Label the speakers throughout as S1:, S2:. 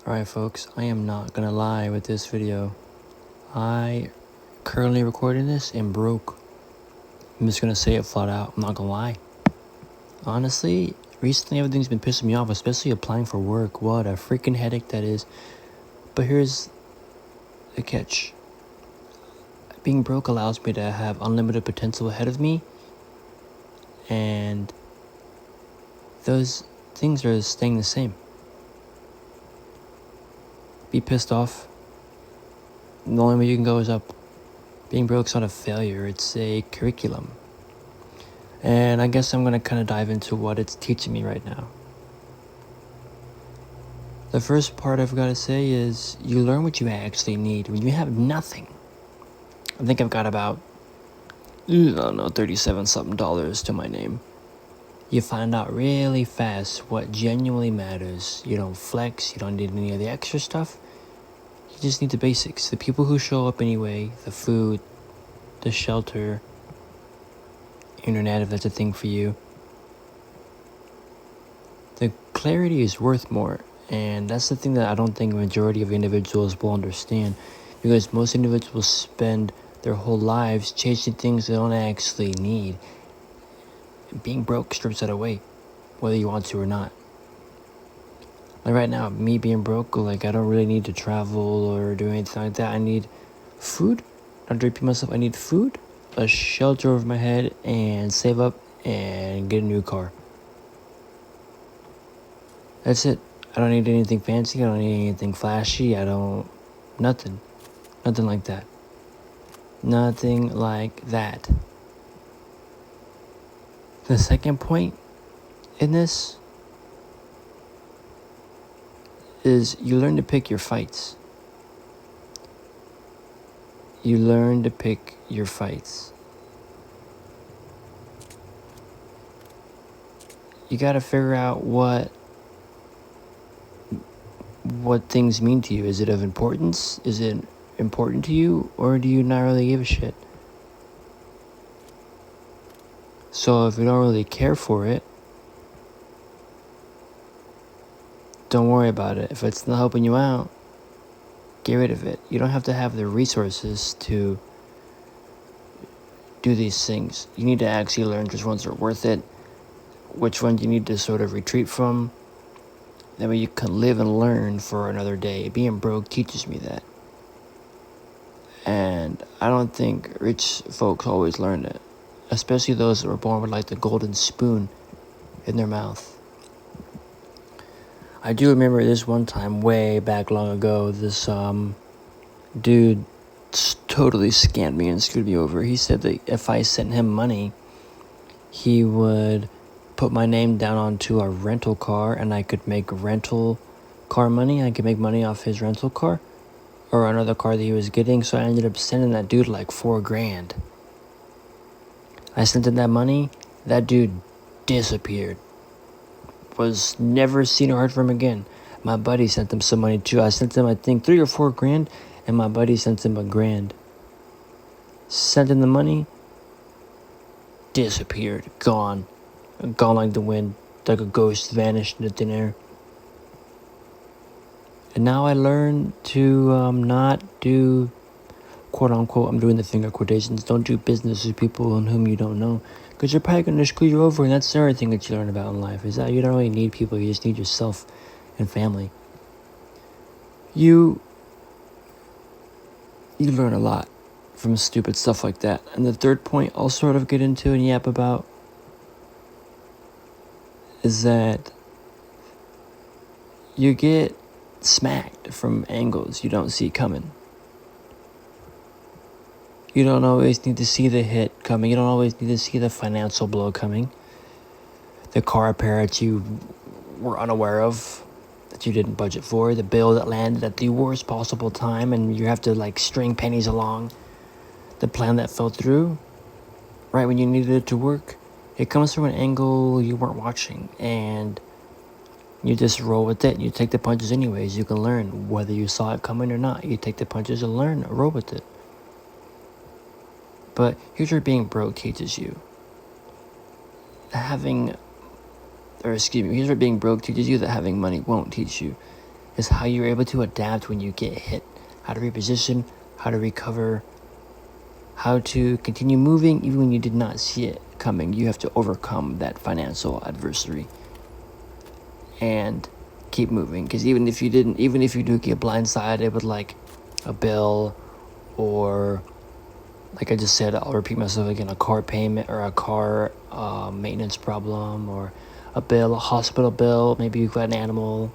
S1: Alright folks, I am not gonna lie with this video. I currently recording this and broke. I'm just gonna say it flat out, I'm not gonna lie. Honestly, recently everything's been pissing me off, especially applying for work. What a freaking headache that is. But here's the catch. Being broke allows me to have unlimited potential ahead of me, and those things are staying the same. Be pissed off. The only way you can go is up. Being broke's not a failure, it's a curriculum. And I guess I'm gonna kind of dive into what it's teaching me right now. The first part I've got to say is you learn what you actually need when you have nothing. I think I've got about, $37 something to my name. You find out really fast what genuinely matters. You don't flex, you don't need any of the extra stuff. You just need the basics. The people who show up anyway, the food, the shelter, internet if that's a thing for you. The clarity is worth more, and that's the thing that I don't think a majority of individuals will understand, because most individuals spend their whole lives chasing things they don't actually need. Being broke strips that away, whether you want to or not. Like right now, me being broke, I don't really need to travel or do anything like that. I need food, not to repeat myself, I need food, a shelter over my head, and save up and get a new car. That's it. I don't need anything fancy, I don't need anything flashy, nothing like that. Nothing like that. The second point in this is you learn to pick your fights. You learn to pick your fights. You gotta figure out what things mean to you. Is it of importance? Is it important to you? Or do you not really give a shit? So if you don't really care for it, don't worry about it. If it's not helping you out, get rid of it. You don't have to have the resources to do these things. You need to actually learn which ones are worth it, which ones you need to sort of retreat from. That way you can live and learn for another day. Being broke teaches me that. And I don't think rich folks always learn it. Especially those that were born with the golden spoon in their mouth. I do remember this one time way back long ago, this dude totally scammed me and screwed me over. He said that if I sent him money, he would put my name down onto a rental car and I could make rental car money. I could make money off his rental car or another car that he was getting. So I ended up sending that dude $4,000. I sent him that money. That dude disappeared. Was never seen or heard from again. My buddy sent him some money too. I sent him, I think, $3,000 or $4,000, and my buddy sent him $1,000. Sent him the money. Disappeared. Gone like the wind. Like a ghost, vanished into thin air. And now I learned to not do, quote unquote, I'm doing the finger quotations, don't do business with people on whom you don't know. Because they're probably going to screw you over, and that's the other thing that you learn about in life, is that you don't really need people, you just need yourself and family. You learn a lot from stupid stuff like that. And the third point I'll sort of get into and yap about is that you get smacked from angles you don't see coming. You don't always need to see the hit coming. You don't always need to see the financial blow coming. The car repair that you were unaware of, that you didn't budget for. The bill that landed at the worst possible time and you have to string pennies along. The plan that fell through right when you needed it to work. It comes from an angle you weren't watching, and you just roll with it. You take the punches anyways. You can learn whether you saw it coming or not. You take the punches and learn, roll with it. But here's where being broke teaches you. Here's where being broke teaches you that having money won't teach you. It's how you're able to adapt when you get hit, how to reposition, how to recover, how to continue moving even when you did not see it coming. You have to overcome that financial adversary and keep moving. Because even if you do get blindsided with like a bill, or like I just said, I'll repeat myself again, a car payment or a car maintenance problem, or a bill, a hospital bill, maybe you've got an animal,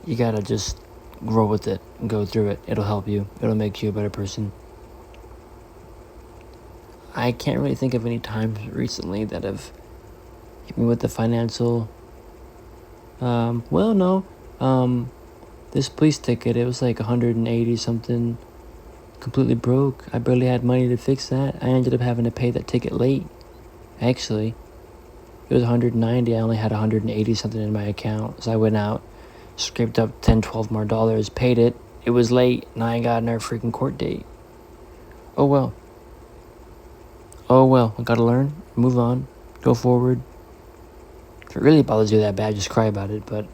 S1: you gotta just grow with it and go through it. It'll help you. It'll make you a better person. I can't really think of any times recently that have hit me with the financial. This police ticket, it was like 180 something, completely broke. I barely had money to fix that. I ended up having to pay that ticket late. Actually, it was 190. I only had 180 something in my account. So I went out, scraped up 10, 12 more dollars, paid it. It was late, and I ain't got another freaking court date. Oh well, I gotta learn, move on, go forward. If it really bothers you that bad, just cry about it. But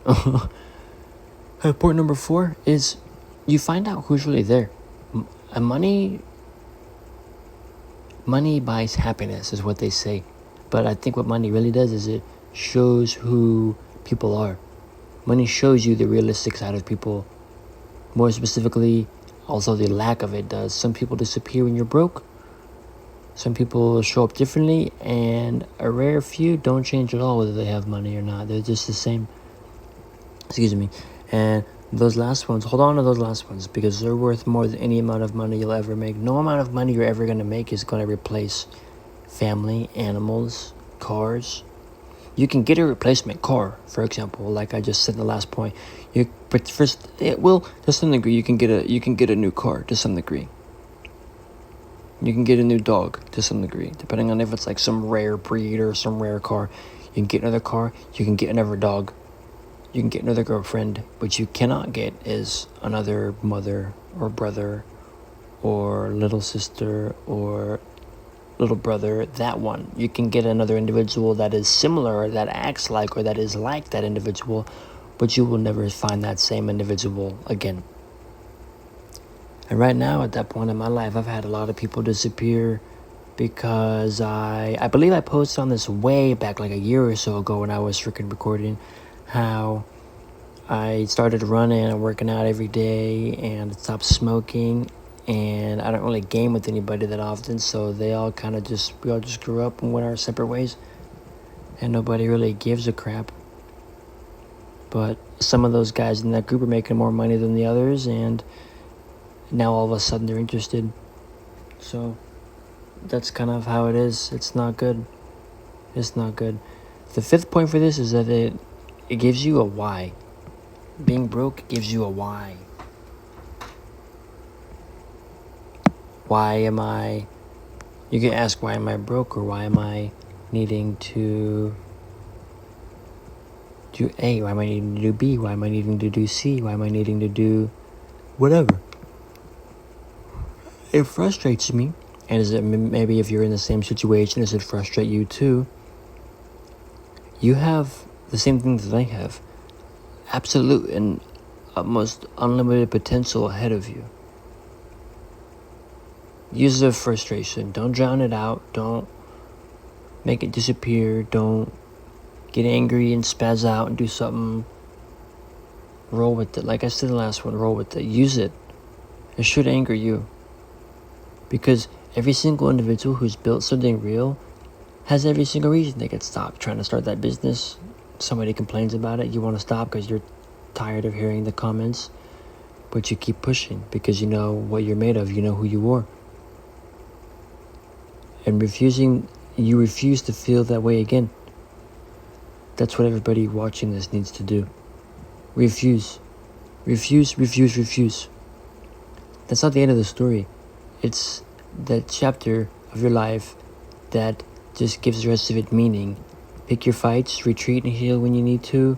S1: point number 4 is you find out who's really there. Money buys happiness, is what they say. But I think what money really does is it shows who people are. Money shows you the realistic side of people. More specifically, also the lack of it does. Some people disappear when you're broke. Some people show up differently, and a rare few don't change at all whether they have money or not. They're just the same. Excuse me. And those last ones, hold on to those last ones, because they're worth more than any amount of money you'll ever make. No amount of money you're ever going to make is going to replace family, animals, cars. You can get a replacement car, for example, like I just said in the last point. But first, to some degree, you can get a new car to some degree. You can get a new dog to some degree, depending on if it's like some rare breed or some rare car. You can get another car. You can get another dog. You can get another girlfriend. What you cannot get is another mother or brother or little sister or little brother. That one. You can get another individual that is similar, or that acts like, or that is like that individual, but you will never find that same individual again. And right now, at that point in my life, I've had a lot of people disappear because I believe I posted on this way back like a year or so ago when I was freaking recording how I started running and working out every day and stopped smoking, and I don't really game with anybody that often, so we all just grew up and went our separate ways, and nobody really gives a crap. But some of those guys in that group are making more money than the others, and now all of a sudden they're interested. So that's kind of how it is. It's not good. It's not good. The 5th point for this is that it gives you a why. Being broke gives you a why. You can ask, why am I broke, or why am I needing to do A? Why am I needing to do B? Why am I needing to do C? Why am I needing to do whatever? It frustrates me, and maybe if you're in the same situation, does it frustrate you too? You have the same things that I have. Absolute and almost unlimited potential ahead of you. Use the frustration. Don't drown it out. Don't make it disappear. Don't get angry and spaz out and do something. Roll with it. Like I said in the last one, roll with it. Use it. It should anger you. Because every single individual who's built something real has every single reason they could stop trying to start that business. Somebody complains about it. You want to stop because you're tired of hearing the comments. But you keep pushing because you know what you're made of. You know who you are. And you refuse to feel that way again. That's what everybody watching this needs to do. Refuse. Refuse, refuse, refuse. That's not the end of the story. It's that chapter of your life that just gives the rest of it meaning. Pick your fights, retreat and heal when you need to.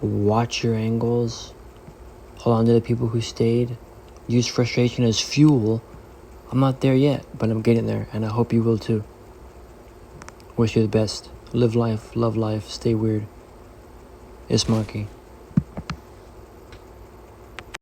S1: Watch your angles. Hold on to the people who stayed. Use frustration as fuel. I'm not there yet, but I'm getting there, and I hope you will too. Wish you the best. Live life, love life, stay weird. It's Mxnkey.